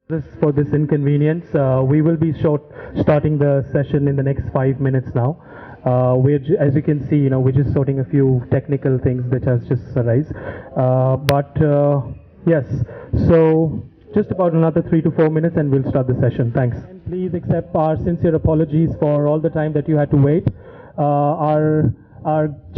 For this inconvenience. We will be starting the session in the next 5 minutes now. As you can see, we're just sorting a few technical things that has just arisen. Yes, so just about another 3 to 4 minutes and we'll start the session. Thanks. And please accept our sincere apologies for all the time that you had to wait. Our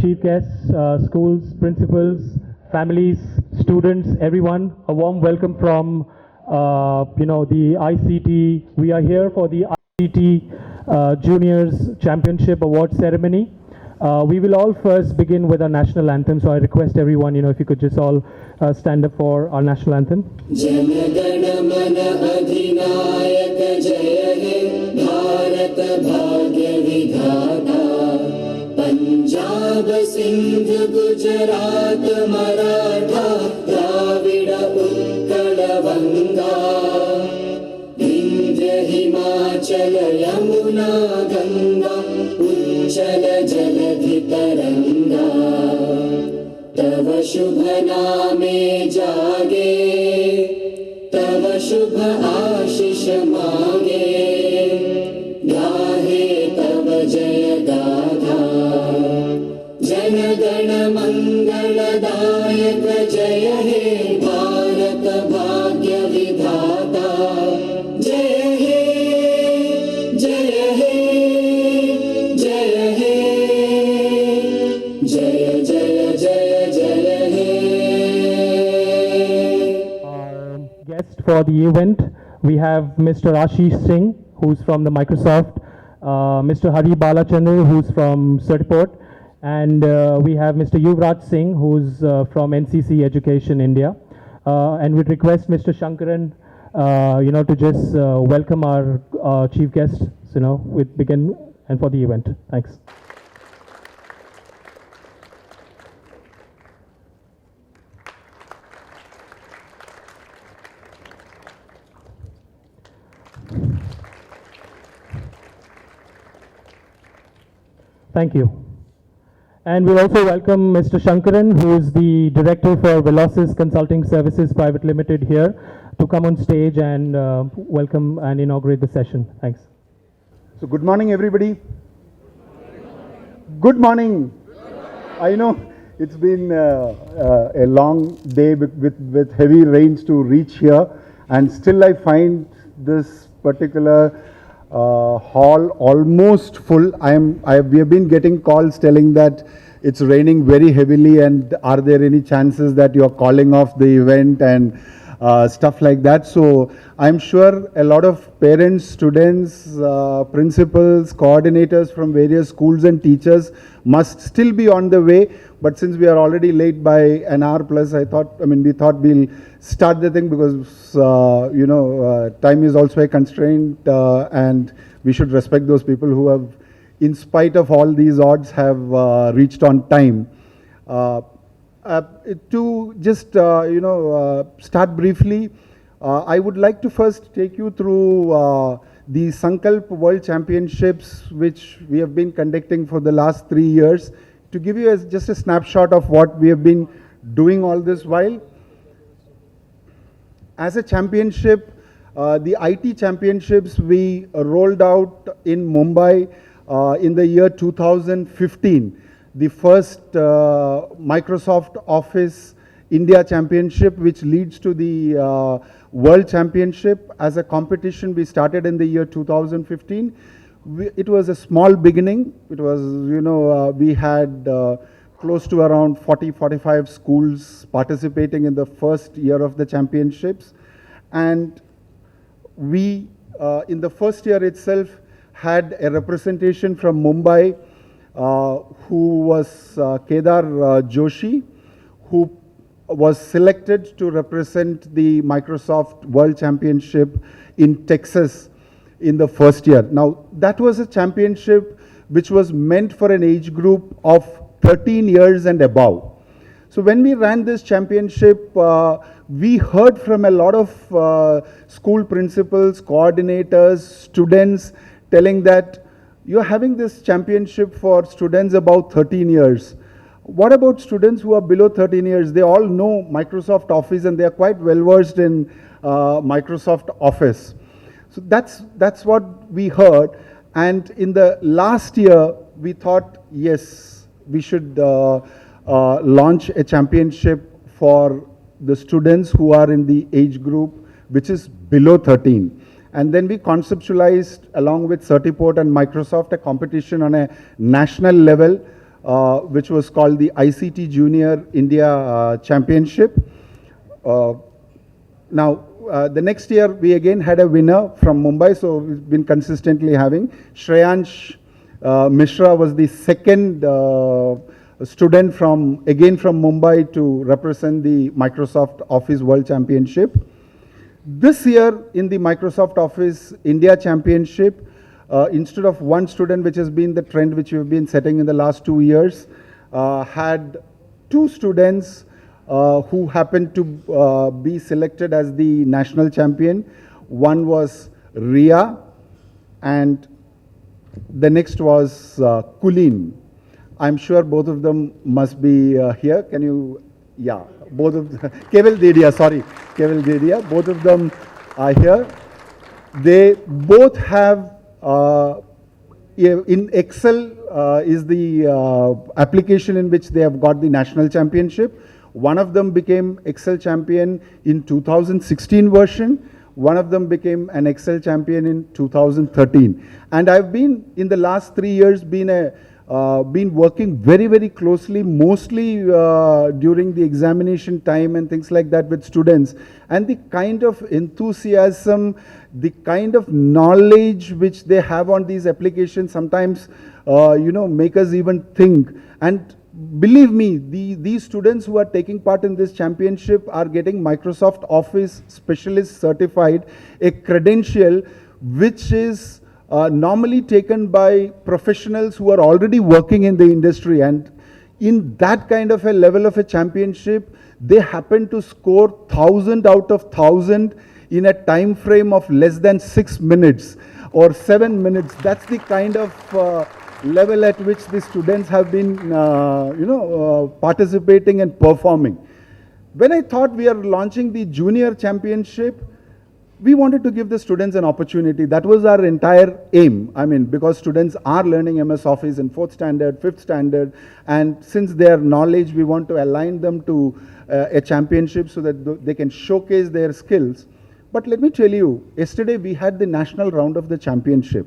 chief guests, schools, principals, families, students, everyone, a warm welcome from the ICT. We are here for the ICT Juniors Championship Award Ceremony. We will all first begin with our national anthem, so I request everyone, if you could just all stand up for our national anthem. Punjab Sindh Gujarat Maratha Dravida Utkal वंगा विंध्य हिमाचल यमुना गंगा उच्चल जलधि तरंगा तव शुभ नामे जागे तव शुभ आशीष मांगे गाहे तव जय गाथा जन गण मंगलदायक जय हे भारत भाग्य विधाता जय हे जय हे जय हे जय जय जय जय हे. Our guest for the event, we have Mr. Ashish Singh, who's from the Microsoft, Mr. Hari Balachandra, who's from Certiport, and we have Mr. Yuvraj Singh, who's from NCC Education India, and we'd request Mr. Shankaran, to just welcome our chief guests, with begin and for the event. Thanks. Thank you. And we'll also welcome Mr. Shankaran, who is the Director for Velocis Consulting Services Private Limited here, to come on stage and welcome and inaugurate the session. Thanks. So good morning, everybody. Good morning. I know it's been a long day with heavy rains to reach here, and still I find this particular hall almost full. We have been getting calls telling that it's raining very heavily, and are there any chances that you're calling off the event and stuff like that. So I'm sure a lot of parents, students, principals, coordinators from various schools and teachers must still be on the way. But since we are already late by an hour plus, we thought we'll start the thing because, time is also a constraint, and we should respect those people who have, in spite of all these odds, have reached on time. To just, start briefly, I would like to first take you through the Sankalp World Championships, which we have been conducting for the last 3 years, to give you just a snapshot of what we have been doing all this while. As a championship, the IT championships we rolled out in Mumbai in the year 2015. The first Microsoft Office India Championship, which leads to the World Championship. As a competition, we started in the year 2015. It was a small beginning. It was, we had close to around 40-45 schools participating in the first year of the championships. And we, in the first year itself, had a representation from Mumbai, who was Kedar Joshi, who was selected to represent the Microsoft World Championship in Texas in the first year. Now, that was a championship which was meant for an age group of 13 years and above. So when we ran this championship, we heard from a lot of school principals, coordinators, students telling that you're having this championship for students about 13 years. What about students who are below 13 years? They all know Microsoft Office and they are quite well versed in Microsoft Office. So that's what we heard. And in the last year, we thought, yes, we should launch a championship for the students who are in the age group which is below 13. And then we conceptualized, along with Certiport and Microsoft, a competition on a national level, which was called the ICT Junior India Championship. Now, the next year, we again had a winner from Mumbai, so we've been consistently having. Shreyansh Mishra was the second student again from Mumbai to represent the Microsoft Office World Championship. This year, in the Microsoft Office India Championship, instead of one student, which has been the trend which we've been setting in the last 2 years, had two students who happened to be selected as the national champion. One was Ria, and the next was Kulin. I'm sure both of them must be here. Can you, yeah, both of them, Keval Dedia, sorry, Keval Dedia, both of them are here. They both have, in Excel is the application in which they have got the national championship. One of them became Excel champion in 2016 version. One of them became an Excel champion in 2013. And I've been, in the last 3 years, been working very, very closely, mostly during the examination time and things like that with students. And the kind of enthusiasm, the kind of knowledge which they have on these applications sometimes, make us even think. And believe me, these students who are taking part in this championship are getting Microsoft Office Specialist Certified, a credential which is normally taken by professionals who are already working in the industry. And in that kind of a level of a championship, they happen to score 1,000 out of 1,000 in a time frame of less than 6 minutes or 7 minutes. That's the kind of level at which the students have been, participating and performing. When I thought we are launching the junior championship, we wanted to give the students an opportunity. That was our entire aim. I mean, because students are learning MS Office in 4th standard, 5th standard, and since their knowledge, we want to align them to a championship so that they can showcase their skills. But let me tell you, yesterday we had the national round of the championship.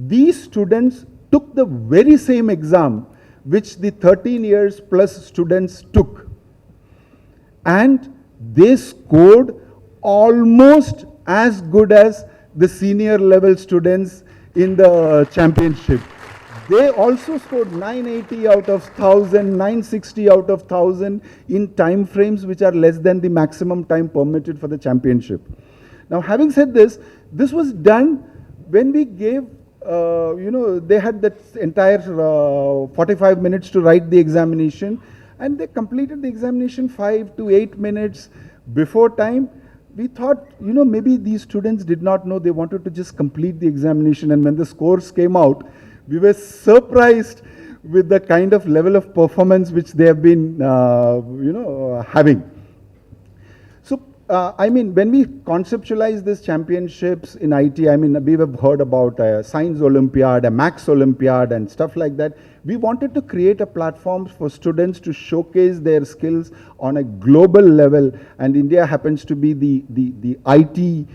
These students took the very same exam which the 13 years plus students took. And they scored almost as good as the senior level students in the championship. They also scored 980 out of 1,000, 960 out of 1,000 in time frames which are less than the maximum time permitted for the championship. Now, having said this, this was done when we gave, they had that entire 45 minutes to write the examination, and they completed the examination 5 to 8 minutes before time. We thought, maybe these students did not know, they wanted to just complete the examination, and when the scores came out, we were surprised with the kind of level of performance which they have been, having. So, when we conceptualize these championships in IT, we have heard about a Science Olympiad, a Max Olympiad and stuff like that. We wanted to create a platform for students to showcase their skills on a global level, and India happens to be the IT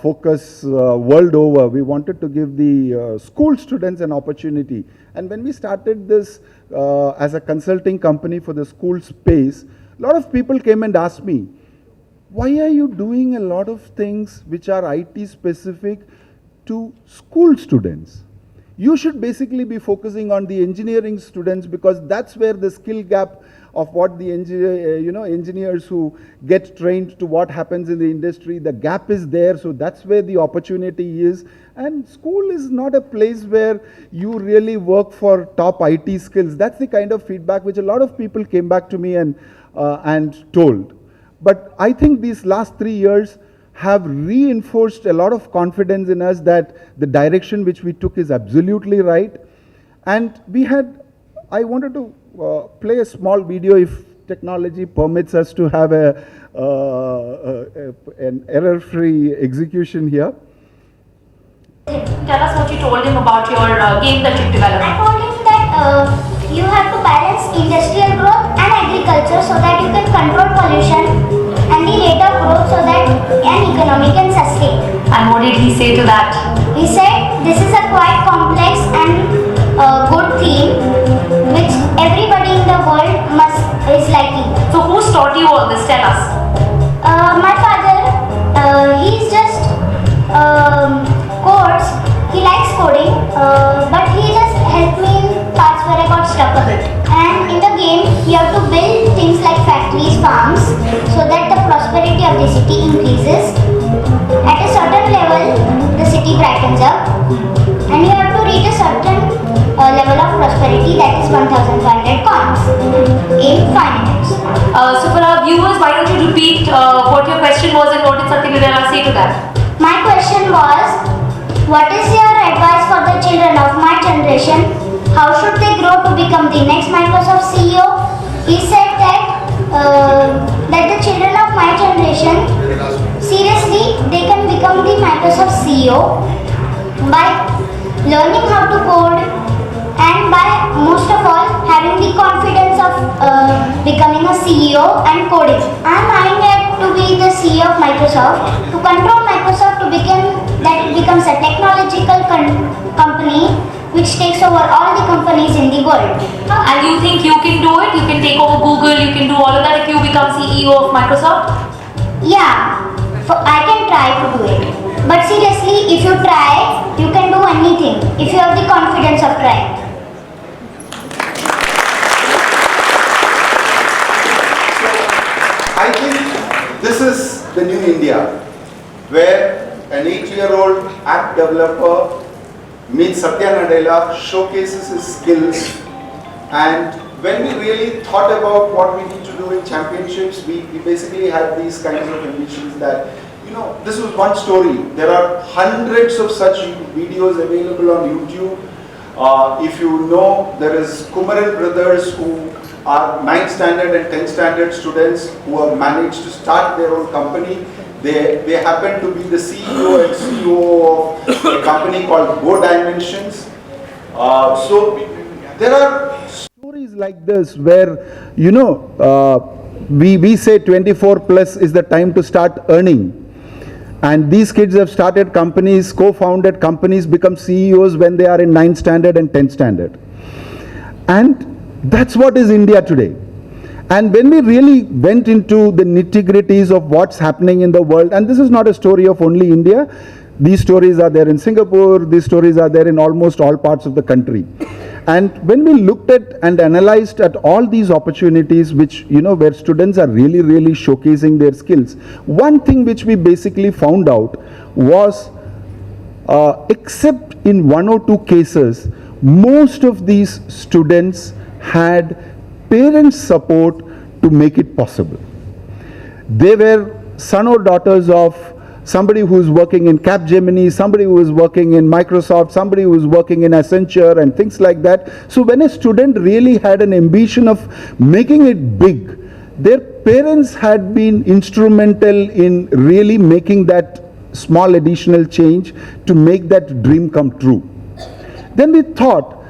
focus world over. We wanted to give the school students an opportunity. And when we started this as a consulting company for the school space, a lot of people came and asked me, why are you doing a lot of things which are IT specific to school students? You should basically be focusing on the engineering students, because that's where the skill gap of what the engineers who get trained to what happens in the industry, the gap is there, so that's where the opportunity is. And school is not a place where you really work for top IT skills. That's the kind of feedback which a lot of people came back to me and told. But I think these last 3 years have reinforced a lot of confidence in us that the direction which we took is absolutely right. And I wanted to play a small video, if technology permits us to have an error-free execution here. Tell us what you told him about your game that you've developed. I told him that you have to balance industrial growth and agriculture so that you can control pollution and the rate of growth so that an economy can sustain. And what did he say to that? He said this is a quite complex and good theme which everybody in the world is liking. So who's taught you all this? Tell us. My father, he's just codes. He likes coding, but he just helped me in parts where I got stuck a bit. And in the game, you have to build things like factories, farms, so that the prosperity of the city increases. At a certain level, the city brightens up, and you have to reach a certain level of prosperity, that is 1,500 coins in 5 minutes. So for our viewers, why don't you repeat what your question was and what did Satyavidya say to that? My question was, what is your advice for the children of my generation? How should they grow to become the next Microsoft CEO? He said that the children of my generation, seriously, they can become the Microsoft CEO by learning how to code and by most of all having the confidence of becoming a CEO and coding. I am eyeing at to be the CEO of Microsoft, to control Microsoft to become that it becomes a technological company which takes over all the companies in the world. And you think you can do it? You can take over Google, you can do all of that if you become CEO of Microsoft? Yeah, I can try to do it. But seriously, if you try, you can do anything if you have the confidence of trying. I think this is the new India, where an 8-year-old app developer meets Satya Nadella, showcases his skills, and when we really thought about what we need to do in championships, we basically had these kinds of ambitions that, this was one story. There are hundreds of such videos available on YouTube. If you know, there is Kumaran brothers who are 9th standard and 10th standard students who have managed to start their own company. They happen to be the CEO and CEO of a company called Go Dimensions. So there are Stories like this where, we say 24 plus is the time to start earning. And these kids have started companies, co-founded companies, become CEOs when they are in 9th standard and 10th standard. And that's what is India today. And when we really went into the nitty-gritties of what's happening in the world, and this is not a story of only India, these stories are there in Singapore, these stories are there in almost all parts of the country. And when we looked at and analyzed at all these opportunities which, where students are really, really showcasing their skills, one thing which we basically found out was, except in 1 or 2 cases, most of these students had parents' support to make it possible. They were son or daughters of somebody who is working in Capgemini, somebody who is working in Microsoft, somebody who is working in Accenture and things like that. So when a student really had an ambition of making it big, their parents had been instrumental in really making that small additional change to make that dream come true. Then we thought,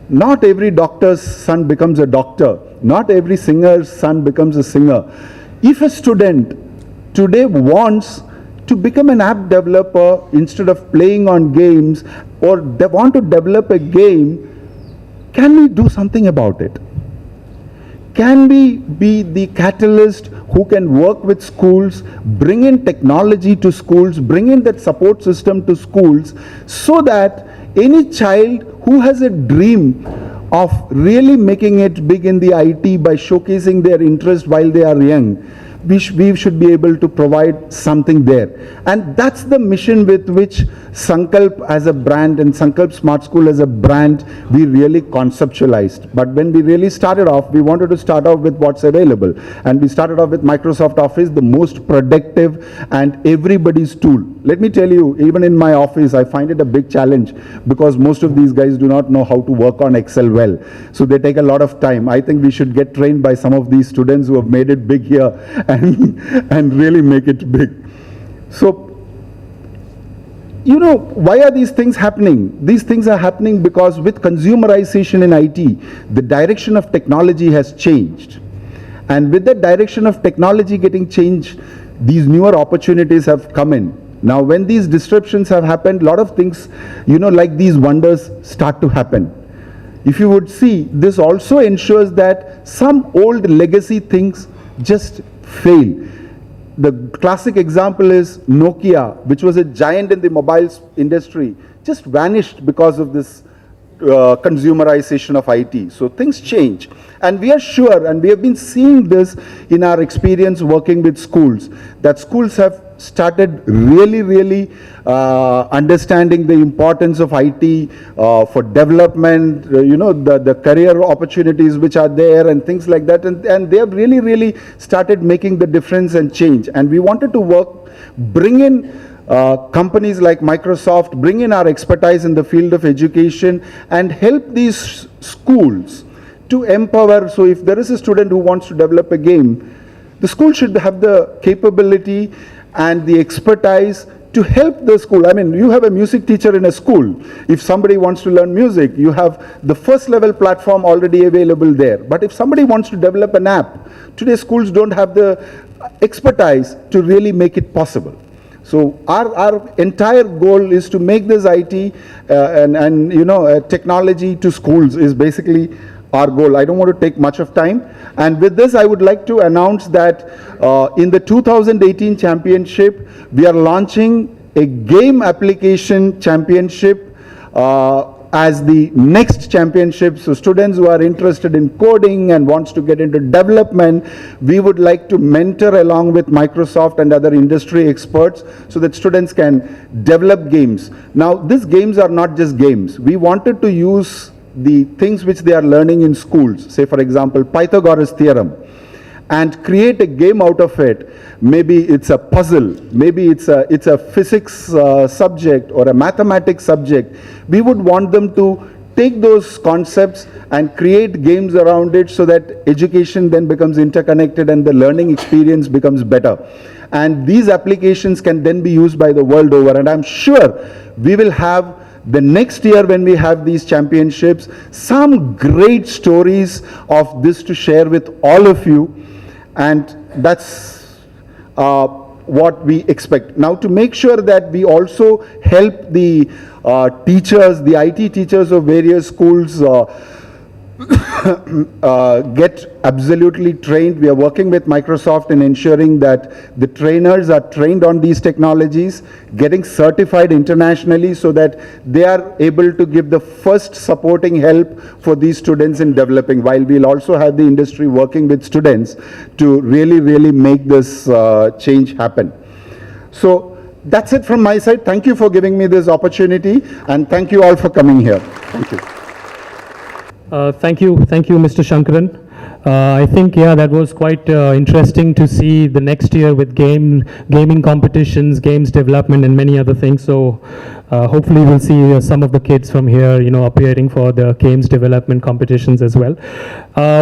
not every doctor's son becomes a doctor. Not every singer's son becomes a singer. If a student today wants to become an app developer instead of playing on games, or they want to develop a game, can we do something about it? Can we be the catalyst who can work with schools, bring in technology to schools, bring in that support system to schools, so that any child who has a dream of really making it big in the IT by showcasing their interest while they are young, we should be able to provide something there. And that's the mission with which Sankalp as a brand and Sankalp Smart School as a brand, we really conceptualized. But when we really started off, we wanted to start off with what's available. And we started off with Microsoft Office, the most productive and everybody's tool. Let me tell you, even in my office, I find it a big challenge because most of these guys do not know how to work on Excel well. So they take a lot of time. I think we should get trained by some of these students who have made it big here and really make it big. So, you know, why are these things happening? These things are happening because with consumerization in IT, the direction of technology has changed. And with that direction of technology getting changed, these newer opportunities have come in. Now, when these disruptions have happened, a lot of things, you know, like these wonders start to happen. If you would see, this also ensures that some old legacy things just fail. The classic example is Nokia, which was a giant in the mobiles industry, just vanished because of this consumerization of IT. So things change. And we are sure, and we have been seeing this in our experience working with schools, that schools have started really understanding the importance of IT for development, you know, the career opportunities which are there and things like that. And they have really started making the difference and change. And we wanted to bring in companies like Microsoft, bring in our expertise in the field of education and help these schools to empower. So if there is a student who wants to develop a game, the school should have the capability and the expertise to help the school. I mean, you have a music teacher in a school. If somebody wants to learn music, you have the first level platform already available there. But if somebody wants to develop an app, today schools don't have the expertise to really make it possible. So our entire goal is to make this IT and you know, technology to schools is basically our goal. I don't want to take much of time. And with this, I would like to announce that in the 2018 championship, we are launching a game application championship as the next championship. So students who are interested in coding and wants to get into development, we would like to mentor along with Microsoft and other industry experts so that students can develop games. Now, these games are not just games. We wanted to use the things which they are learning in schools, say for example, Pythagoras theorem, and create a game out of it. Maybe it's a puzzle, maybe it's a physics subject or a mathematics subject. We would want them to take those concepts and create games around it so that education then becomes interconnected and the learning experience becomes better. And these applications can then be used by the world over. And I'm sure we will have the next year when we have these championships, some great stories of this to share with all of you. And that's what we expect. Now, to make sure that we also help the teachers, the IT teachers of various schools get absolutely trained. We are working with Microsoft in ensuring that the trainers are trained on these technologies, getting certified internationally so that they are able to give the first supporting help for these students in developing, while we'll also have the industry working with students to really make this change happen. So that's it from my side. Thank you for giving me this opportunity, and thank you all for coming here. Thank you. Thank you, Mr. Shankaran. I think, yeah, that was quite interesting to see the next year with gaming competitions, games development, and many other things. So hopefully we'll see some of the kids from here, you know, appearing for the games development competitions as well.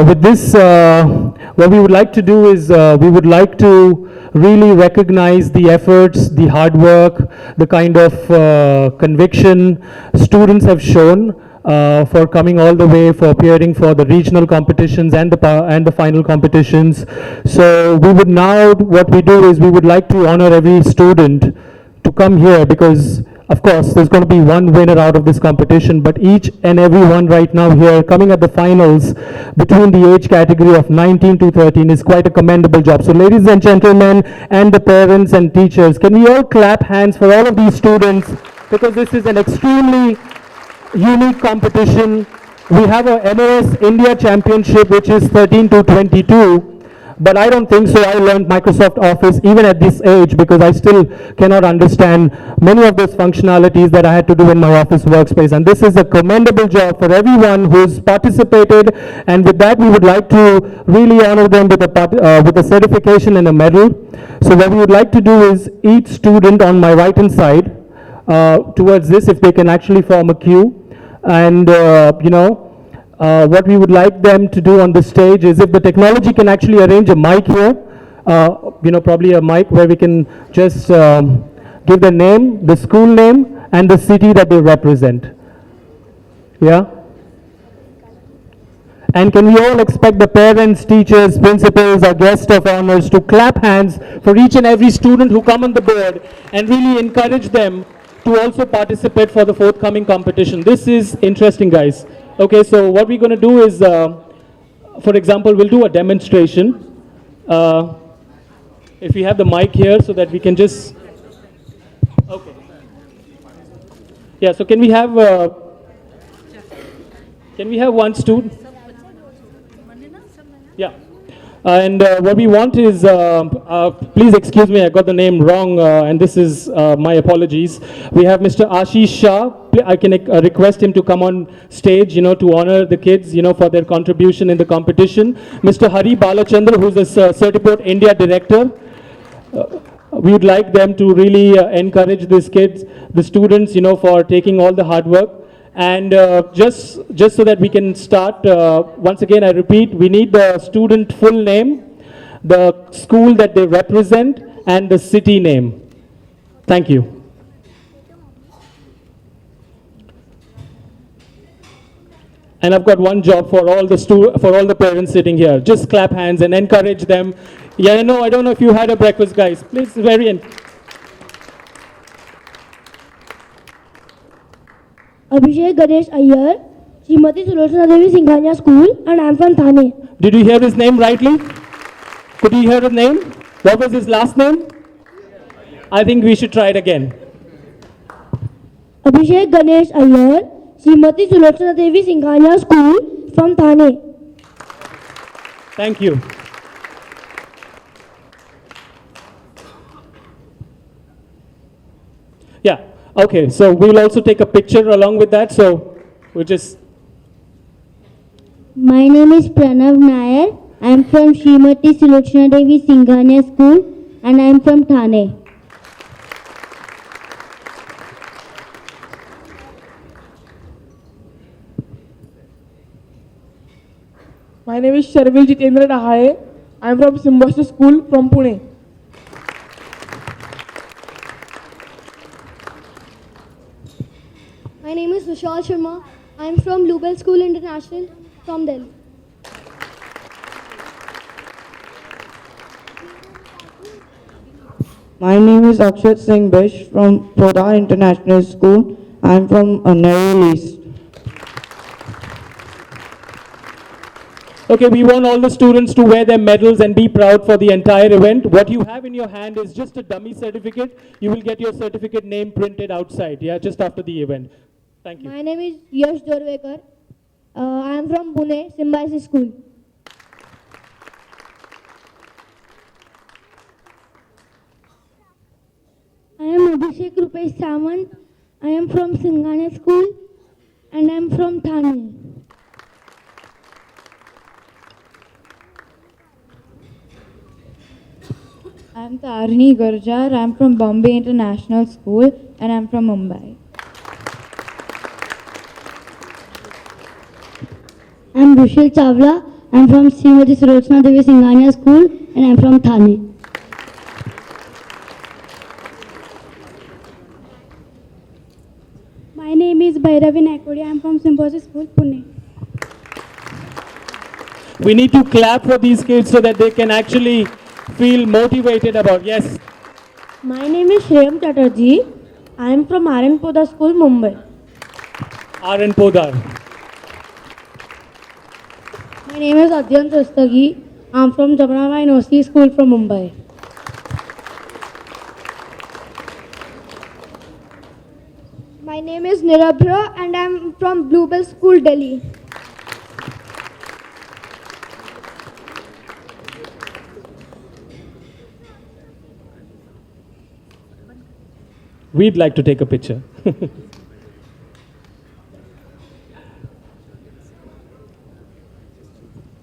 With this, what we would like to do is we would like to really recognize the efforts, the hard work, the kind of conviction students have shown for coming all the way, for appearing for the regional competitions and the final competitions. So we would now, what we do is we would like to honor every student to come here, because of course there's going to be one winner out of this competition, but each and every one right now here coming at the finals between the age category of 19 to 13 is quite a commendable job. So ladies and gentlemen and the parents and teachers, can we all clap hands for all of these students, because this is an extremely unique competition. We have a MOS India Championship which is 13 to 22, but I don't think so. I learned Microsoft Office even at this age because I still cannot understand many of those functionalities that I had to do in my office workspace. And this is a commendable job for everyone who's participated. And with that, we would like to really honor them with a certification and a medal. So what we would like to do is each student on my right hand side towards this, if they can actually form a queue. And, what we would like them to do on the stage is if the technology can actually arrange a mic here, probably a mic where we can just give the name, the school name, and the city that they represent. Yeah? And can we all expect the parents, teachers, principals, our guests of honors to clap hands for each and every student who come on the board and really encourage them to also participate for the forthcoming competition. This is interesting, guys. Okay, so what we're going to do is, for example, we'll do a demonstration. If we have the mic here so that we can just, okay. Yeah, so can we have one student? Yeah. And what we want is, please excuse me, I got the name wrong, and this is my apologies. We have Mr. Ashish Shah. I can request him to come on stage, to honor the kids, for their contribution in the competition. Mr. Hari Balachandra, who's the Certiport India Director. We would like them to really encourage these kids, the students, for taking all the hard work. And just so that we can start, once again I repeat, we need the student full name, the school that they represent, and the city name. Thank you. And I've got one job for all the parents sitting here. Just clap hands and encourage them. Yeah, I don't know if you had a breakfast, guys. Please, Abhishek Ganesh Iyer, Srimati Sulochana Devi Singhania School, and I am from Thane. Did you hear his name rightly? Could you hear his name? What was his last name? I think we should try it again. Abhishek Ganesh Iyer, Srimati Sulochana Devi Singhania School, from Thane. Thank you. Yeah. Okay, so we'll also take a picture along with that, so we'll just... My name is Pranav Nair. I am from Srimati Sulochana Devi Singhania School, and I am from Thane. My name is Sharvil Jitendra Dahaye. I am from Symbiosis School from Pune. My name is Vishal Sharma. I am from Bluebell School International from Delhi. My name is Akshat Singh Bish from Podar International School. I am from Nerul East. Okay, we want all the students to wear their medals and be proud for the entire event. What you have in your hand is just a dummy certificate. You will get your certificate name printed outside, just after the event. Thank you. My name is Yash Dorwekar. I am from Pune, Symbiosis School. I am Abhishek Rupesh Samant. I am from Singhania School, and I am from Thane. I am Tarini Gurjar. I am from Bombay International School, and I am from Mumbai. I am Rushil Chawla. I am from Srimati Sulochana Devi Singhania School, and I am from Thane. My name is Bhairavi Naikodi. I am from Symbiosis School, Pune. We need to clap for these kids so that they can actually feel motivated about, yes. My name is Shreyam Chatterjee. I am from RN Podar School, Mumbai. RN Podar. My name is Adyan Rustagi. I am from Jamnava University School from Mumbai. My name is Nirabhra and I am from Bluebell School, Delhi. We'd like to take a picture.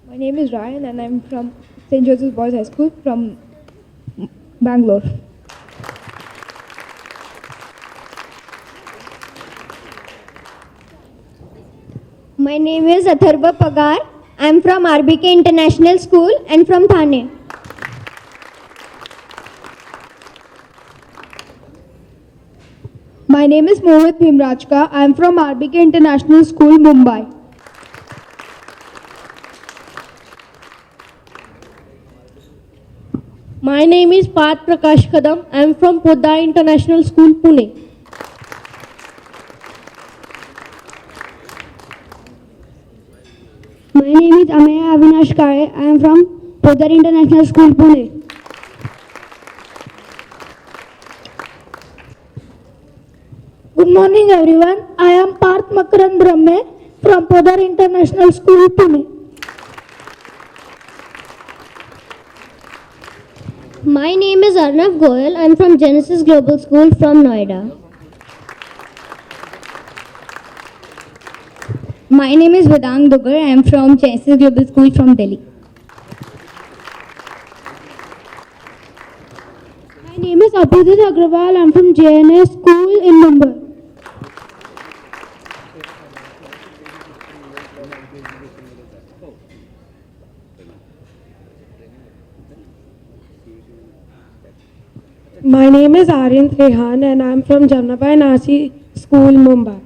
My name is Ryan and I'm from St. Joseph's Boys High School from Bangalore. My name is Atharva Pagar. I'm from RBK International School and from Thane. My name is Mohit Bhimrajka. I'm from RBK International School, Mumbai. My name is Parth Prakash Kadam. I am from Poddar International School, Pune. My name is Ameya Avinash Kare. I am from Poddar International School, Pune. Good morning, everyone. I am Parth Makaran Brahme from Poddar International School, Pune. My name is Arnav Goyal. I'm from Genesis Global School from Noida. My name is Vedang Dugar. I am from Genesis Global School from Delhi. My name is Abhijit Agrawal. I am from JNS School in Mumbai. My name is Aryan Trehan and I am from Jamnabai Nasi School, Mumbai.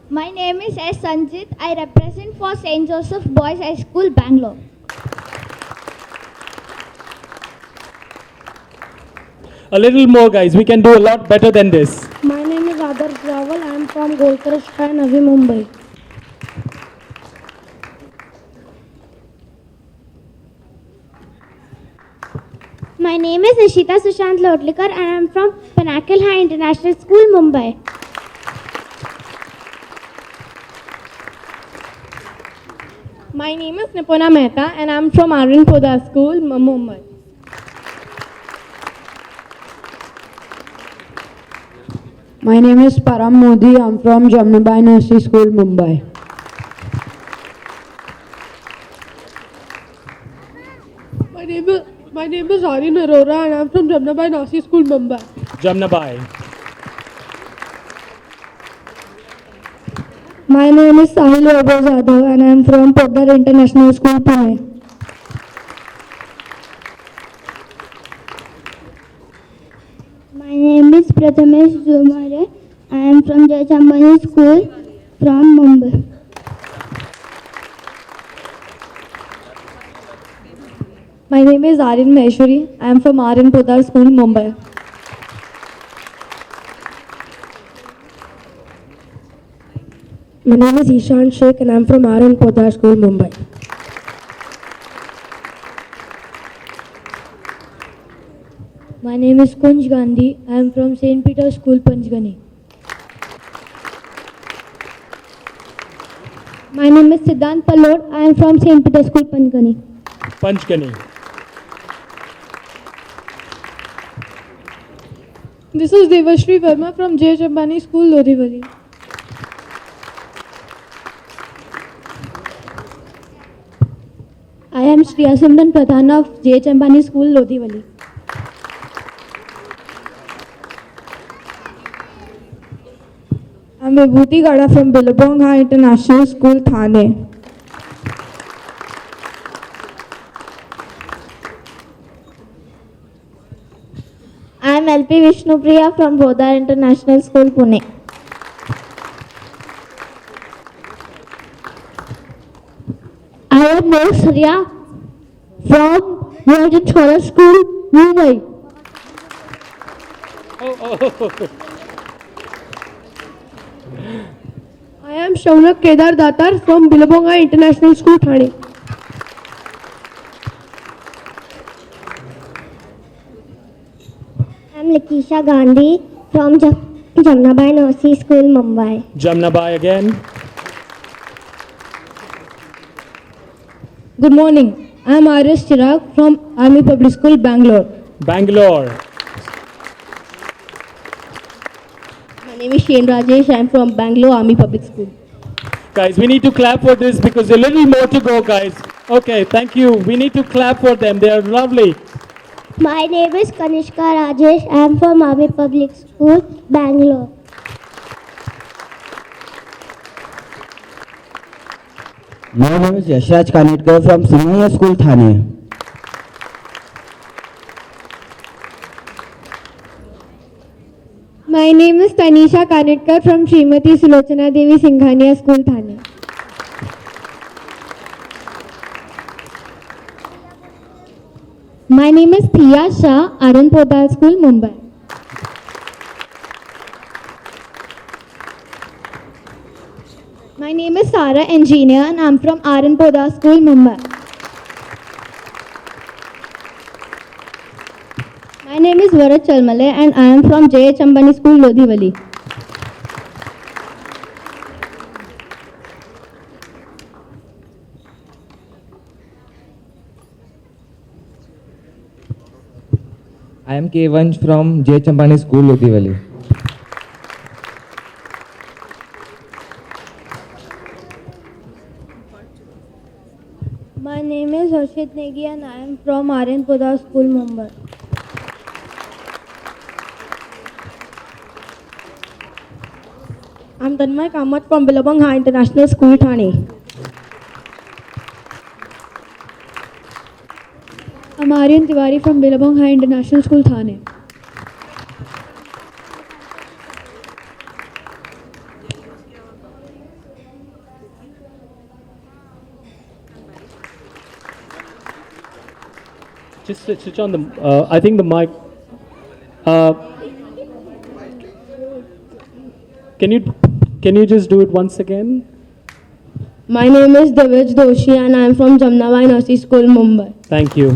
My name is S. Sanjit. I represent for St. Joseph Boys High School, Bangalore. A little more, guys. We can do a lot better than this. My name is Adarsh Rawal. I am from Golkarashka, Navi Mumbai. My name is Nishita Sushant Lotlikar and I am from Pinnacle High International School, Mumbai. My name is Nipuna Mehta and I am from Arvind Poddar School, Mumbai. My name is Param Modi. I'm from Jamnabai Nursery School, Mumbai. My name is Aryan Arora and I am from Jamnabai Nasi School, Mumbai. Jamnabai. My name is Sahil Vaibhav Jadhav and I am from Poddar International School, Pune. My name is Prathamesh Zumare. I am from Jai Chambani School from Mumbai. My name is Aryan Maheshwari. I am from Aryan Poddar School, Mumbai. My name is Ishan Sheikh and I am from Arvind Poddar School, Mumbai. My name is Kunj Gandhi. I am from St. Peter's School, Panchgani. My name is Siddhant Pallod. I am from St. Peter's School, Panchgani. Panchgani. This is Devashri Verma from J. Chambani School, Lodhivali. I am Shriya Simran Pradhan of J. Chambani School, Lodhivali. I am Vibhuti Gada from Billabong High International School, Thane. I am LP Vishnupriya from Poddar International School, Pune. I am Surya from Virgin Scholar School, Mumbai. I am Shaunak Kedar Datar from Billabong High International School, Thane. I am Lakisha Gandhi from Jamnabai Nursery School, Mumbai. Jamnabai again. Good morning. I am Aris Chirag from Army Public School, Bangalore. Bangalore. My name is Shane Rajesh. I am from Bangalore Army Public School. Guys, we need to clap for this because a little more to go, guys. Okay, thank you. We need to clap for them. They are lovely. My name is Kanishka Rajesh. I am from Army Public School, Bangalore. My name is Yashraj Kanetkar from Singhanaya School, Thane. My name is Tanisha Kanetkar from Srimati Sulochana Devi Singhania School, Thane. My name is Thia Shah, Arun Podal School, Mumbai. My name is Sara Engineer and I am from Arun Podal School, Mumbai. My name is Varat Chalmale and I am from J.H. Ambani School, Lodhivali. I am K1 from J. Champani School, Lodhivali. My name is Harshit Negi and I am from Aryan Podar School, Mumbai. I am Tanmay Kamath from Billabong High International School, Thane. I am Aryan Tiwari from Billabong High International School, Thane. Just switch on the, I think the mic. Can you just do it once again? My name is Divij Doshi and I am from Jamnabai Nursery School, Mumbai. Thank you.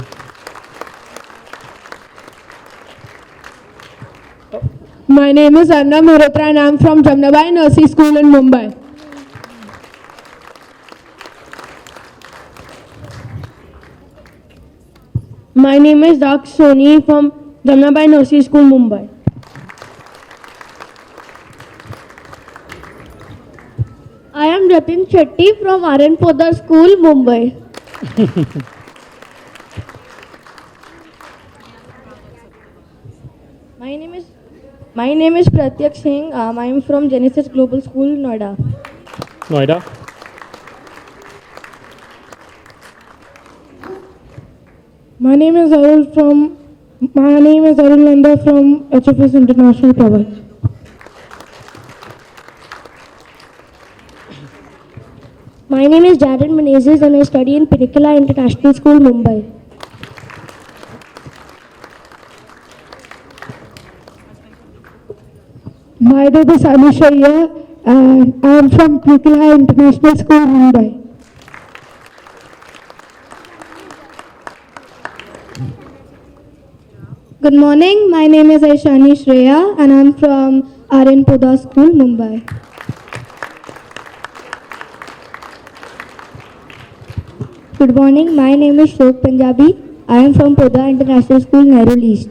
My name is Arnab Mehrotra and I am from Jamnabai Nursery School in Mumbai. My name is Daksh Soni from Jamnabai Nursery School, Mumbai. I am Jatin Shetty from Aryan Podar School, Mumbai. My name is Pratyak Singh. I am from Genesis Global School, Noida. Noida. My name is Arul Nanda from HFS International, Powai. My name is Jared Menezes and I study in Pinikala International School, Mumbai. My name is Anisha and I am from Pinikala International School, Mumbai. Good morning, my name is Aishani Shreya and I am from Aryan Podar School, Mumbai. Good morning, my name is Shlok Punjabi. I am from Podar International School, Nerul East.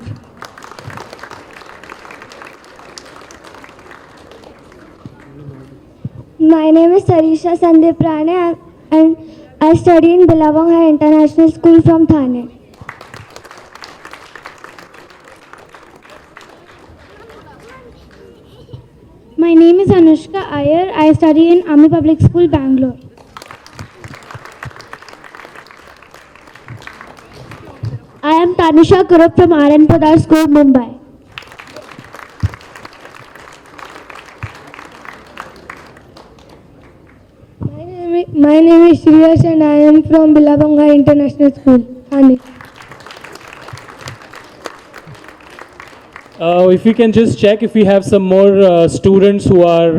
My name is Sarisha Sandeep Rane and I study in Billabong High International School from Thane. My name is Anushka Iyer. I study in Army Public School, Bangalore. I am Tanisha Kurup from Aryan Podar School, Mumbai. My name is Shreyash and I am from Billabong High International School, Thane. If you can just check if we have some more students who are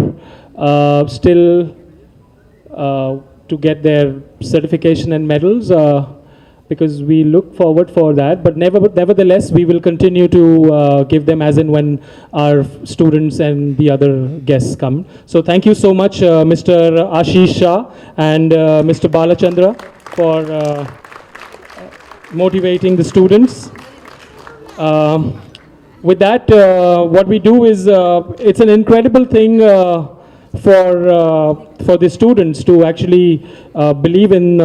still to get their certification and medals, because we look forward for that. But nevertheless, we will continue to give them as and when our students and the other guests come. So thank you so much, Mr. Ashish Shah and Mr. Balachandra, for motivating the students. With that, what we do is it's an incredible thing for the students to actually believe in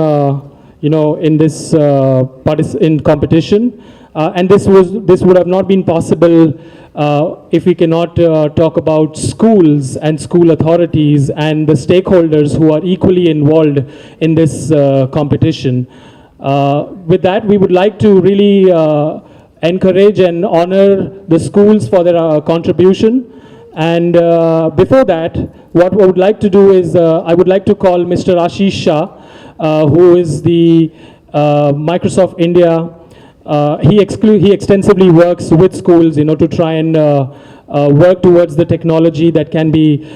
in this in competition, and this would have not been possible if we cannot talk about schools and school authorities and the stakeholders who are equally involved in this competition. With that, we would like to really encourage and honor the schools for their contribution. And before that, what I would like to do is I would like to call Mr. Ashish Shah, who is the Microsoft India. He extensively works with schools, to try and work towards the technology that can be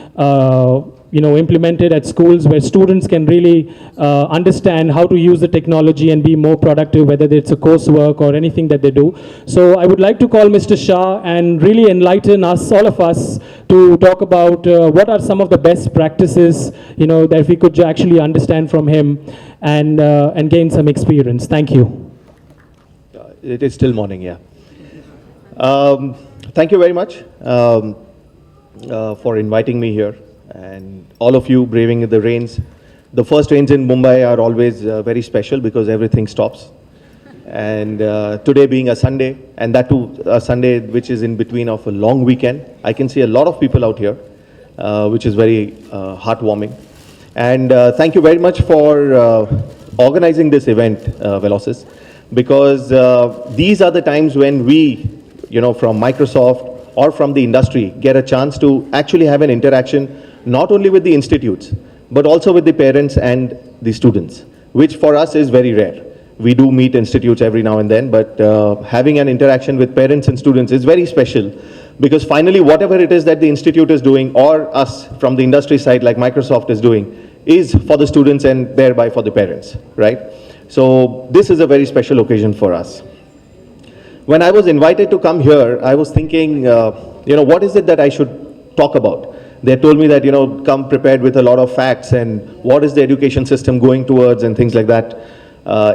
implemented at schools, where students can really understand how to use the technology and be more productive, whether it's a coursework or anything that they do. So I would like to call Mr. Shah and really enlighten us, all of us, to talk about what are some of the best practices, that we could actually understand from him and gain some experience. Thank you. It is still morning, yeah. Thank you very much for inviting me here, and all of you braving the rains. The first rains in Mumbai are always very special because everything stops. And today being a Sunday, and that too a Sunday which is in between of a long weekend, I can see a lot of people out here, which is very heartwarming. And thank you very much for organizing this event, Velocis, because these are the times when we, from Microsoft or from the industry, get a chance to actually have an interaction not only with the institutes, but also with the parents and the students, which for us is very rare. We do meet institutes every now and then, but having an interaction with parents and students is very special, because finally whatever it is that the institute is doing, or us from the industry side like Microsoft is doing, is for the students and thereby for the parents, right? So this is a very special occasion for us. When I was invited to come here, I was thinking, what is it that I should talk about? They told me that, come prepared with a lot of facts and what is the education system going towards and things like that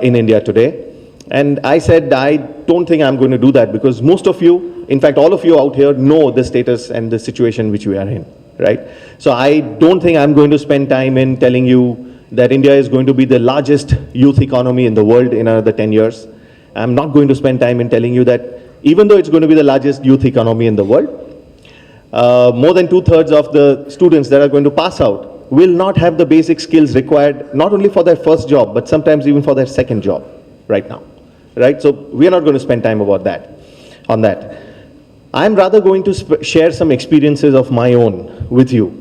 in India today. And I said, I don't think I'm going to do that, because most of you, in fact, all of you out here know the status and the situation which we are in, right? So I don't think I'm going to spend time in telling you that India is going to be the largest youth economy in the world in another 10 years. I'm not going to spend time in telling you that even though it's going to be the largest youth economy in the world, more than 2/3 of the students that are going to pass out will not have the basic skills required, not only for their first job, but sometimes even for their second job right now, right? So we are not going to spend time on that. I'm rather going to share some experiences of my own with you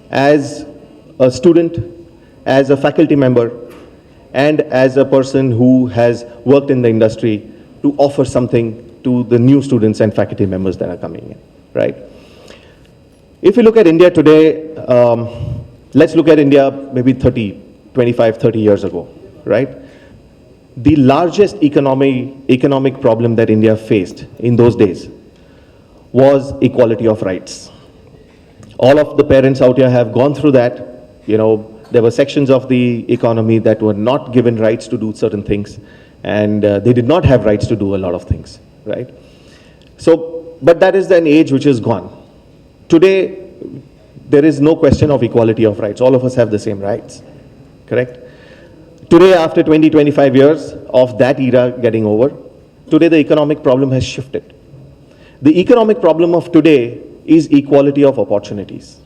as a student, as a faculty member, and as a person who has worked in the industry, to offer something to the new students and faculty members that are coming in, right? If you look at India today, let's look at India maybe 25, 30 years ago, right? The largest economic problem that India faced in those days was equality of rights. All of the parents out here have gone through that. There were sections of the economy that were not given rights to do certain things, and they did not have rights to do a lot of things, right? So, but that is an age which is gone. Today, there is no question of equality of rights. All of us have the same rights, correct? Today, after 20, 25 years of that era getting over, today the economic problem has shifted. The economic problem of today is equality of opportunities.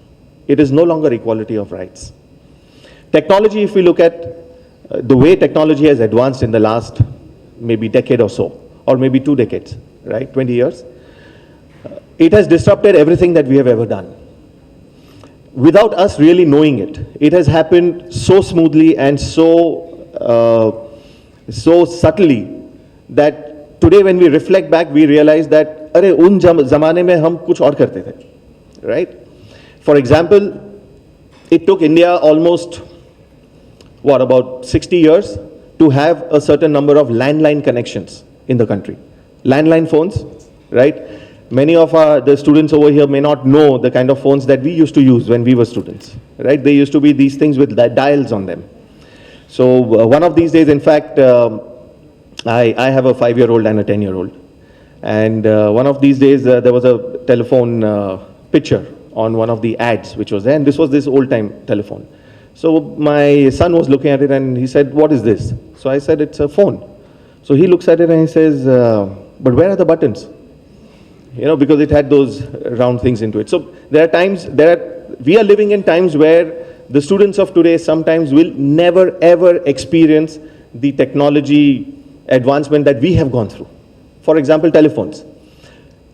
It is no longer equality of rights. Technology, if we look at the way technology has advanced in the last maybe decade or so, or maybe 2 decades, right, 20 years, it has disrupted everything that we have ever done. Without us really knowing it, it has happened so smoothly and so subtly that today when we reflect back, we realize that, अरे उन ज़माने में हम कुछ और करते थे, right? For example, it took India almost, about 60 years to have a certain number of landline connections in the country. Landline phones, right? Many of the students over here may not know the kind of phones that we used to use when we were students, right? They used to be these things with dials on them. So one of these days, in fact, I have a 5-year-old and a 10-year-old. And one of these days, there was a telephone picture on one of the ads which was there, and this was this old-time telephone. So my son was looking at it and he said, "What is this?" So I said, "It's a phone." So he looks at it and he says, "But where are the buttons?" You know, because it had those round things into it. So there are times, we are living in times where the students of today sometimes will never ever experience the technology advancement that we have gone through. For example, telephones.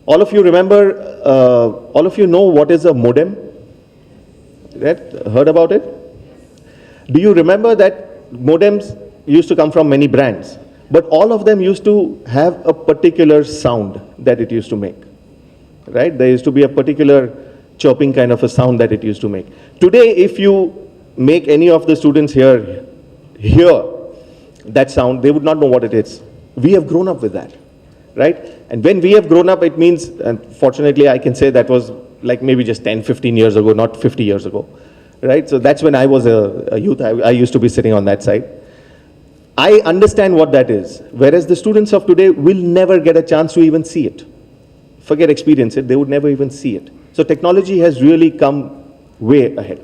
All of you remember, all of you know what is a modem? Right? Heard about it? Do you remember that modems used to come from many brands, but all of them used to have a particular sound that it used to make, right? There used to be a particular chirping kind of a sound that it used to make. Today, if you make any of the students here hear that sound, they would not know what it is. We have grown up with that, right? And when we have grown up, it means, and fortunately I can say that was like maybe just 10, 15 years ago, not 50 years ago, right? So that's when I was a youth. I used to be sitting on that side. I understand what that is, whereas the students of today will never get a chance to even see it. Forget experience it, they would never even see it. So technology has really come way ahead.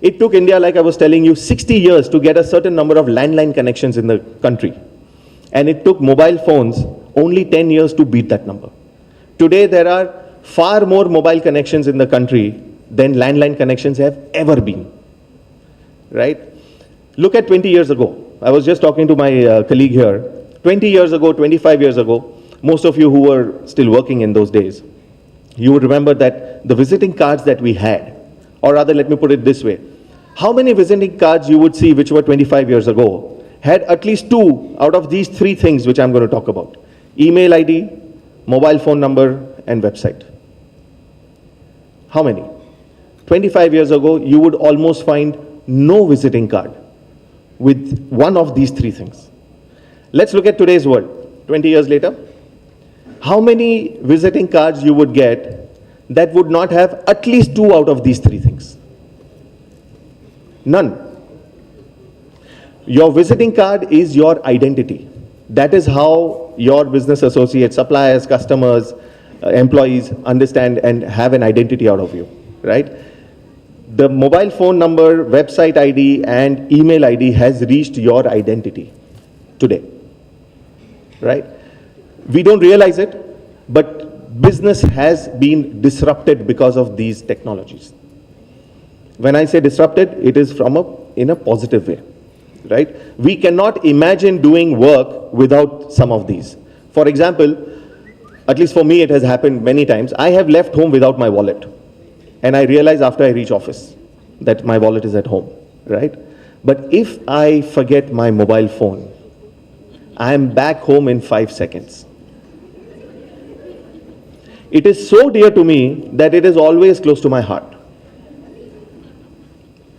It took India, like I was telling you, 60 years to get a certain number of landline connections in the country. And it took mobile phones only 10 years to beat that number. Today there are far more mobile connections in the country than landline connections have ever been, right? Look at 20 years ago. I was just talking to my colleague here. 20 years ago, 25 years ago, most of you who were still working in those days, you would remember that the visiting cards that we had, or rather let me put it this way, how many visiting cards you would see which were 25 years ago had at least 2 out of these 3 things which I'm going to talk about: email ID, mobile phone number, and website. How many? 25 years ago, you would almost find no visiting card with one of these 3 things. Let's look at today's world, 20 years later. How many visiting cards you would get that would not have at least 2 out of these 3 things? None. Your visiting card is your identity. That is how your business associates, suppliers, customers, employees understand and have an identity out of you, right? The mobile phone number, website ID, and email ID has reached your identity today, right? We don't realize it, but business has been disrupted because of these technologies. When I say disrupted, it is in a positive way, right? We cannot imagine doing work without some of these. For example, at least for me it has happened many times, I have left home without my wallet. And I realize after I reach office that my wallet is at home, right? But if I forget my mobile phone, I am back home in 5 seconds. It is so dear to me that it is always close to my heart,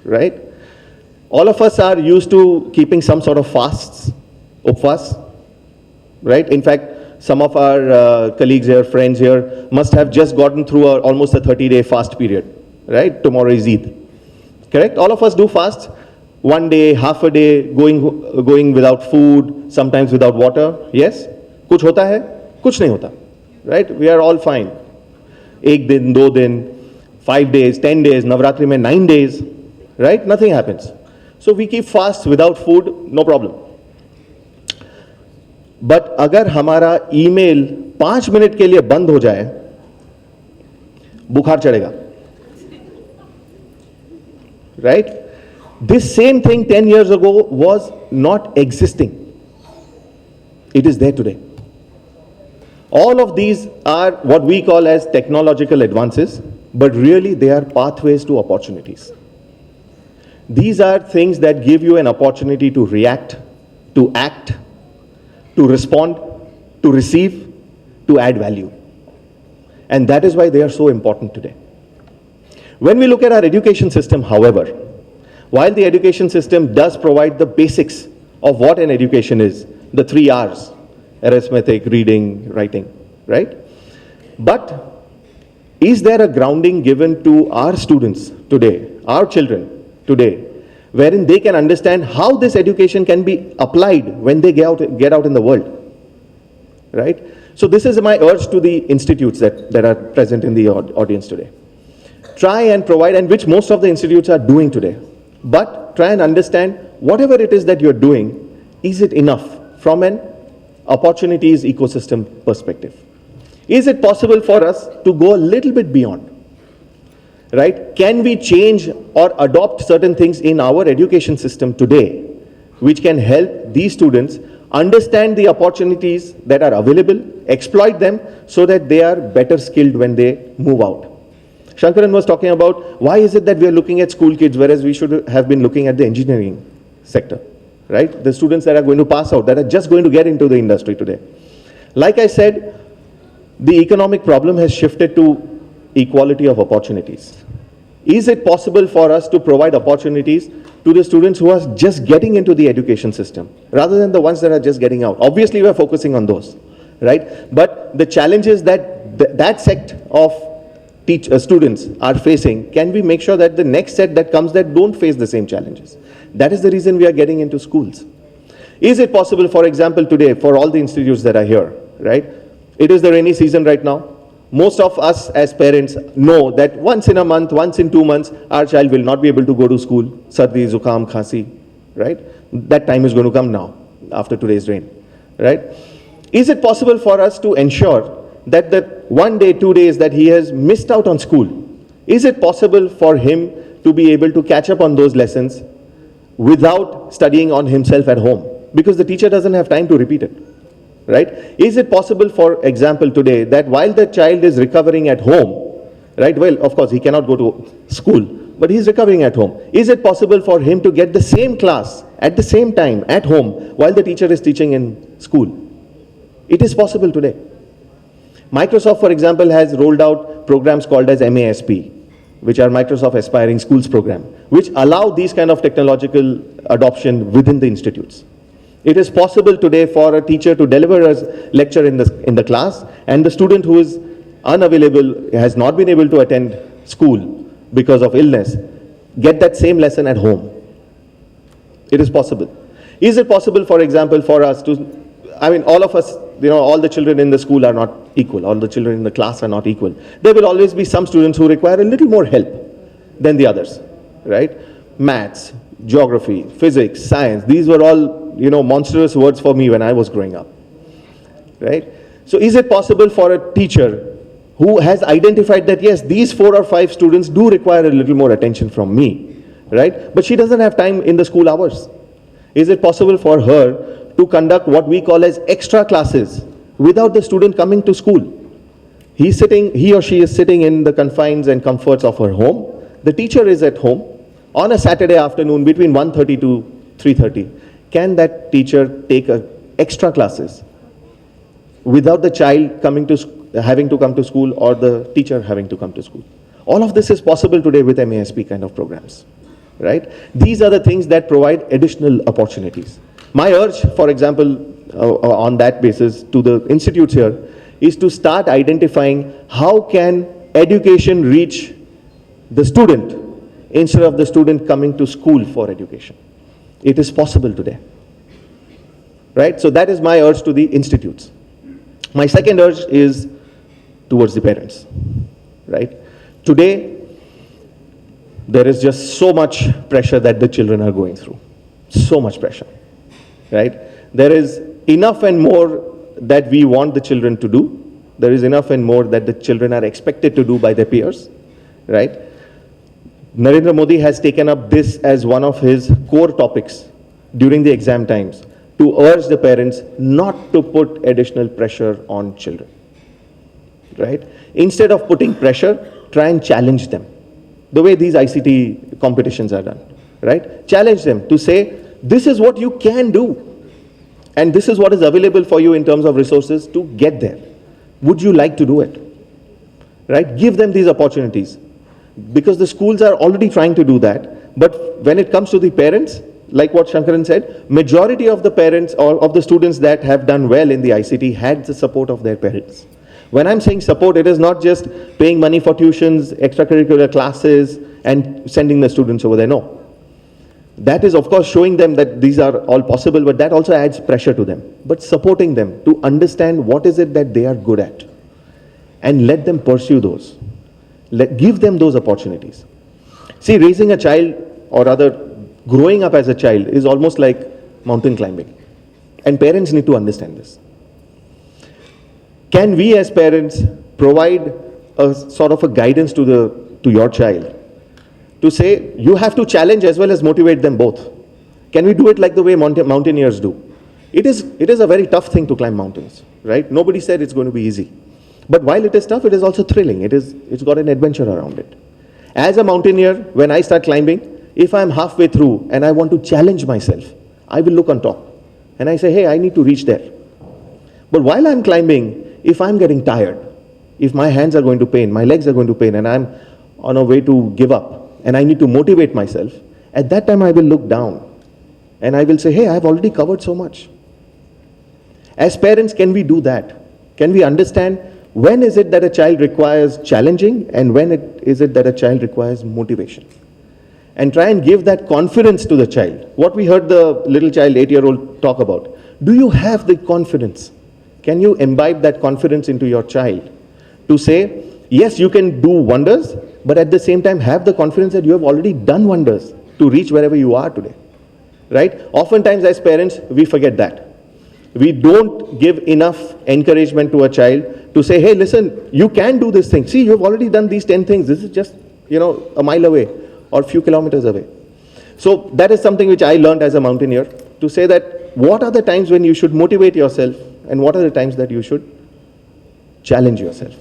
right? All of us are used to keeping some sort of fasts, upvas, right? In fact, some of our colleagues here, friends here, must have just gotten through almost a 30-day fast period, right? Tomorrow is Eid, correct? All of us do fasts, 1 day, half a day, going without food, sometimes without water, yes? Kuch hota hai? Kuch nahi hota, right? We are all fine. 1 din, 2 din, 5 days, 10 days, Navratri mein 9 days, right? Nothing happens. So we keep fast without food, no problem. But अगर हमारा email 5 minute के लिए बंद हो जाए, बुखार चढ़ेगा, right? This same thing 10 years ago was not existing. It is there today. All of these are what we call as technological advances, but really they are pathways to opportunities. These are things that give you an opportunity to react, to act, to respond, to receive, to add value. And that is why they are so important today. When we look at our education system, however, while the education system does provide the basics of what an education is, the 3 R's, arithmetic, reading, writing, right? But is there a grounding given to our students today, our children today, wherein they can understand how this education can be applied when they get out in the world, right? So this is my urge to the institutes that are present in the audience today. Try and provide, and which most of the institutes are doing today, but try and understand whatever it is that you're doing, is it enough from an opportunities ecosystem perspective? Is it possible for us to go a little bit beyond? Right? Can we change or adopt certain things in our education system today which can help these students understand the opportunities that are available, exploit them so that they are better skilled when they move out? Shankaran was talking about why is it that we are looking at school kids whereas we should have been looking at the engineering sector, right? The students that are going to pass out, that are just going to get into the industry today. Like I said, the economic problem has shifted to equality of opportunities. Is it possible for us to provide opportunities to the students who are just getting into the education system rather than the ones that are just getting out? Obviously, we are focusing on those, right? But the challenges that that sect of students are facing, can we make sure that the next set that comes that don't face the same challenges? That is the reason we are getting into schools. Is it possible, for example, today, for all the institutes that are here, right? It is the rainy season right now. Most of us as parents know that once in a month, once in 2 months, our child will not be able to go to school. Sardi, Zukam, Khasi, right? That time is going to come now, after today's rain, right? Is it possible for us to ensure that the 1 day, 2 days that he has missed out on school, is it possible for him to be able to catch up on those lessons without studying on himself at home? Because the teacher doesn't have time to repeat it. Right? Is it possible, for example, today that while the child is recovering at home, right? Well, of course, he cannot go to school, but he's recovering at home. Is it possible for him to get the same class at the same time at home while the teacher is teaching in school? It is possible today. Microsoft, for example, has rolled out programs called as MASP, which are Microsoft Aspiring Schools program, which allow these kind of technological adoption within the institutes. It is possible today for a teacher to deliver a lecture in the class, and the student who is unavailable, has not been able to attend school because of illness, get that same lesson at home. It is possible. Is it possible, for example, for us to, I mean, all of us, you know, all the children in the school are not equal, all the children in the class are not equal. There will always be some students who require a little more help than the others, right? Maths, geography, physics, science, these were all, you know, monstrous words for me when I was growing up, right? So is it possible for a teacher who has identified that, yes, these 4 or 5 students do require a little more attention from me, right? But she doesn't have time in the school hours. Is it possible for her to conduct what we call as extra classes without the student coming to school? He or she is sitting in the confines and comforts of her home. The teacher is at home on a Saturday afternoon between 1:30 to 3:30. Can that teacher take extra classes without the child having to come to school or the teacher having to come to school? All of this is possible today with MASP kind of programs, right? These are the things that provide additional opportunities. My urge, for example, on that basis to the institutes here is to start identifying how can education reach the student instead of the student coming to school for education. It is possible today, right? So that is my urge to the institutes. My second urge is towards the parents, right? Today, there is just so much pressure that the children are going through. So much pressure, right? There is enough and more that we want the children to do. There is enough and more that the children are expected to do by their peers, right? Narendra Modi has taken up this as one of his core topics during the exam times to urge the parents not to put additional pressure on children, right? Instead of putting pressure, try and challenge them. The way these ICT competitions are done, right? Challenge them to say, this is what you can do. And this is what is available for you in terms of resources to get there. Would you like to do it? Right? Give them these opportunities. Because the schools are already trying to do that. But when it comes to the parents, like what Shankaran said, majority of the parents or of the students that have done well in the ICT had the support of their parents. When I'm saying support, it is not just paying money for tuitions, extracurricular classes, and sending the students over there. No. That is, of course, showing them that these are all possible, but that also adds pressure to them. But supporting them to understand what is it that they are good at and let them pursue those. Give them those opportunities. See, raising a child, or rather growing up as a child, is almost like mountain climbing. And parents need to understand this. Can we as parents provide a sort of a guidance to your child to say, you have to challenge as well as motivate them both? Can we do it like the way mountaineers do? It is a very tough thing to climb mountains, right? Nobody said it's going to be easy. But while it is tough, it is also thrilling. It's got an adventure around it. As a mountaineer, when I start climbing, if I'm halfway through and I want to challenge myself, I will look on top and I say, hey, I need to reach there. But while I'm climbing, if I'm getting tired, if my hands are going to pain, my legs are going to pain, and I'm on a way to give up, and I need to motivate myself, at that time I will look down and I will say, hey, I've already covered so much. As parents, can we do that? Can we understand when is it that a child requires challenging and when is it that a child requires motivation? And try and give that confidence to the child. What we heard the little child, 8-year-old, talk about. Do you have the confidence? Can you imbibe that confidence into your child to say, yes, you can do wonders, but at the same time have the confidence that you have already done wonders to reach wherever you are today, right? Oftentimes as parents, we forget that. We don't give enough encouragement to a child to say, hey, listen, you can do this thing. See, you've already done these 10 things. This is just, a mile away or a few kilometers away. So that is something which I learned as a mountaineer, to say that what are the times when you should motivate yourself and what are the times that you should challenge yourself.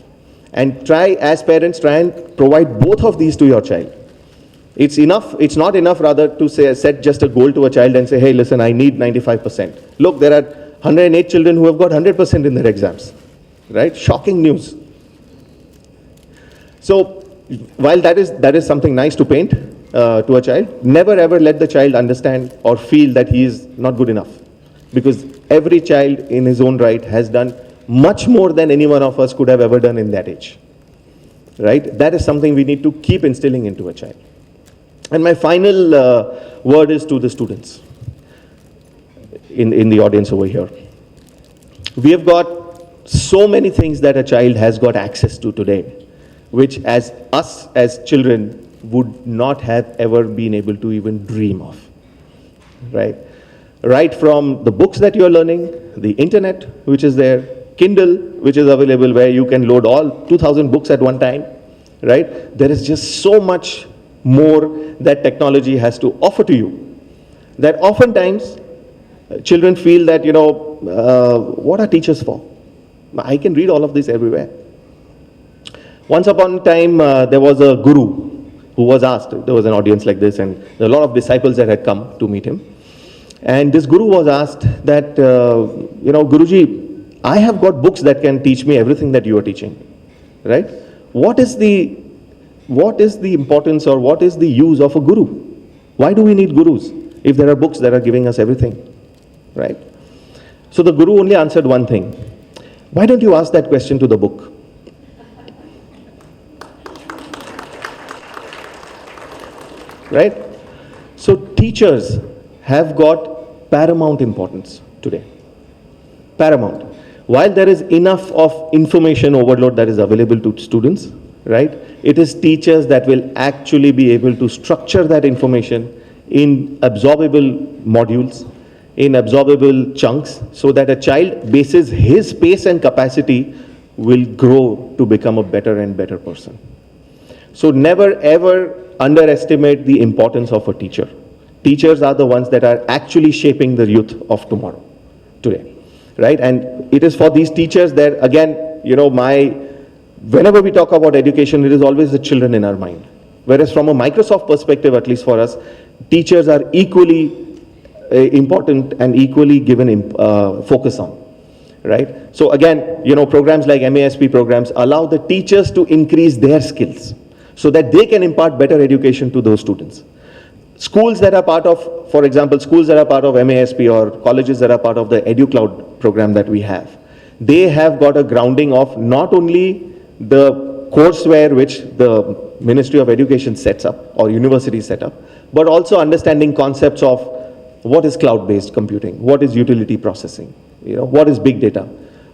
And try, as parents, try and provide both of these to your child. It's not enough rather to set just a goal to a child and say, hey, listen, I need 95%. Look, there are 108 children who have got 100% in their exams, right? Shocking news. So while that is something nice to paint to a child, never ever let the child understand or feel that he is not good enough. Because every child in his own right has done much more than any one of us could have ever done in that age, right? That is something we need to keep instilling into a child. And my final word is to the students in the audience over here. We have got so many things that a child has got access to today, which as children would not have ever been able to even dream of, right? Right from the books that you're learning, the internet, which is there, Kindle, which is available where you can load all 2,000 books at one time, right? There is just so much more that technology has to offer to you, that oftentimes children feel that, what are teachers for? I can read all of this everywhere. Once upon a time, there was a guru who was asked, there was an audience like this, and there were a lot of disciples that had come to meet him. And this guru was asked that, Guruji, I have got books that can teach me everything that you are teaching, right? What is the importance or what is the use of a guru? Why do we need gurus if there are books that are giving us everything, right? So the guru only answered one thing. Why don't you ask that question to the book? Right? So teachers have got paramount importance today. Paramount. While there is enough of information overload that is available to students, right? It is teachers that will actually be able to structure that information in absorbable modules, in absorbable chunks, so that a child, bases his pace and capacity, will grow to become a better and better person. So never ever underestimate the importance of a teacher. Teachers are the ones that are actually shaping the youth of tomorrow, today, right? And it is for these teachers that, again, whenever we talk about education, it is always the children in our mind. Whereas from a Microsoft perspective, at least for us, teachers are equally important and equally given focus on, right? So again, programs like MASP programs allow the teachers to increase their skills so that they can impart better education to those students. Schools that are part of, for example, schools that are part of MASP or colleges that are part of the EduCloud program that we have, they have got a grounding of not only the courseware which the Ministry of Education sets up or universities set up, but also understanding concepts of what is cloud-based computing, what is utility processing, what is big data,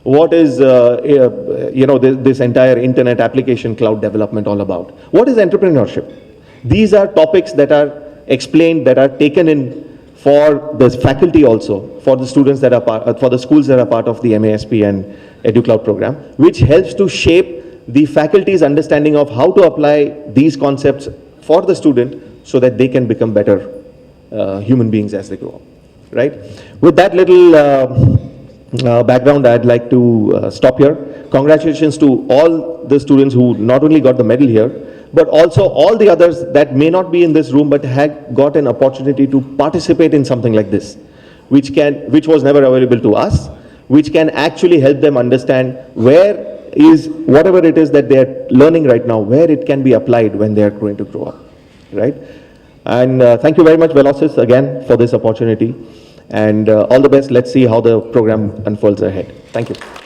what is this entire internet application cloud development all about, what is entrepreneurship. These are topics that are explained, that are taken in for the faculty also, for the students that are part, for the schools that are part of the MASP and EduCloud program, which helps to shape the faculty's understanding of how to apply these concepts for the student so that they can become better human beings as they grow up, right? With that little background, I'd like to stop here. Congratulations to all the students who not only got the medal here, but also all the others that may not be in this room but had got an opportunity to participate in something like this, which was never available to us, which can actually help them understand where is whatever it is that they are learning right now, where it can be applied when they are going to grow up, right? And thank you very much, Velocis, again for this opportunity, and all the best. Let's see how the program unfolds ahead. Thank you.